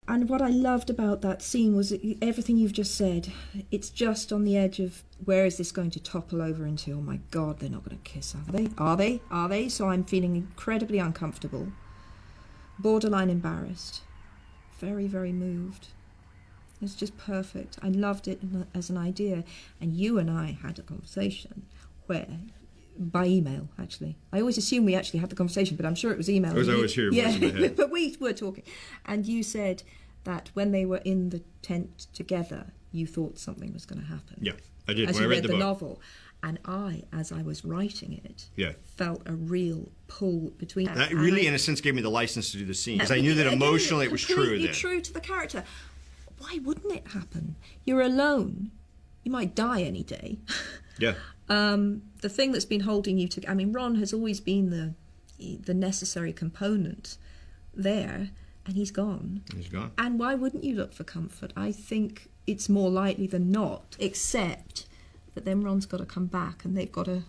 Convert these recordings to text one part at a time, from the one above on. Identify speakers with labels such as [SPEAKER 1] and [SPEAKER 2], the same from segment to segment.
[SPEAKER 1] And what I loved about that scene was everything you've just said. It's just on the edge of where is this going to topple over into? Oh my God, they're not going to kiss, are they? Are they? Are they? So I'm feeling incredibly uncomfortable, borderline embarrassed, very, very moved. It's just perfect. I loved it as an idea. And you and I had a conversation where, by email, actually. I always assume we actually had the conversation, but I'm sure it was email.
[SPEAKER 2] I was here.
[SPEAKER 1] Yeah, but we were talking. And you said that when they were in the tent together, you thought something was going to happen.
[SPEAKER 2] Yeah, I did.
[SPEAKER 1] As
[SPEAKER 2] when
[SPEAKER 1] you
[SPEAKER 2] I
[SPEAKER 1] read the
[SPEAKER 2] book.
[SPEAKER 1] novel. And I, as I was writing it,
[SPEAKER 2] Yeah.
[SPEAKER 1] felt a real pull between...
[SPEAKER 2] That really, in a sense, gave me the license to do the scene, because I knew that emotionally it was true then.
[SPEAKER 1] True to the character. Why wouldn't it happen? You're alone. You might die any day.
[SPEAKER 2] Yeah.
[SPEAKER 1] The thing that's been holding you together... I mean, Ron has always been the necessary component there, and he's gone.
[SPEAKER 2] He's gone.
[SPEAKER 1] And why wouldn't you look for comfort? I think it's more likely than not, except that then Ron's got to come back, and they've got to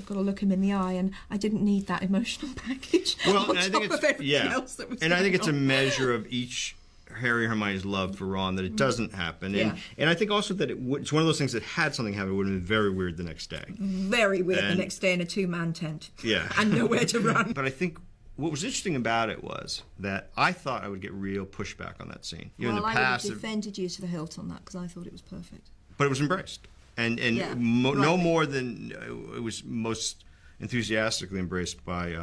[SPEAKER 1] look him in the eye, and I didn't need that emotional package on top of everything else that was
[SPEAKER 2] and I think it's
[SPEAKER 1] on.
[SPEAKER 2] a measure of each Harry and Hermione's love for Ron that it doesn't happen. And I think also that it's one of those things that had something happen, it would have been very weird the next day.
[SPEAKER 1] Very weird the next day in a two-man tent.
[SPEAKER 2] Yeah.
[SPEAKER 1] And nowhere to run.
[SPEAKER 2] But I think what was interesting about it was that I thought I would get real pushback on that scene. You know, in the
[SPEAKER 1] I
[SPEAKER 2] past,
[SPEAKER 1] would have defended you to the hilt on that, because I thought it was perfect.
[SPEAKER 2] but it was embraced. And no more than it was most enthusiastically embraced by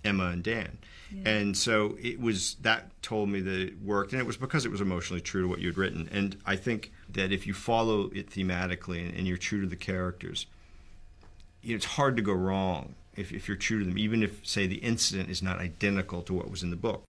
[SPEAKER 2] Emma and Dan. Yeah. And so that told me that it worked, and it was because it was emotionally true to what you'd written. And I think that if you follow it thematically and you're true to the characters, it's hard to go wrong if you're true to them, even if, say, the incident is not identical to what was in the book.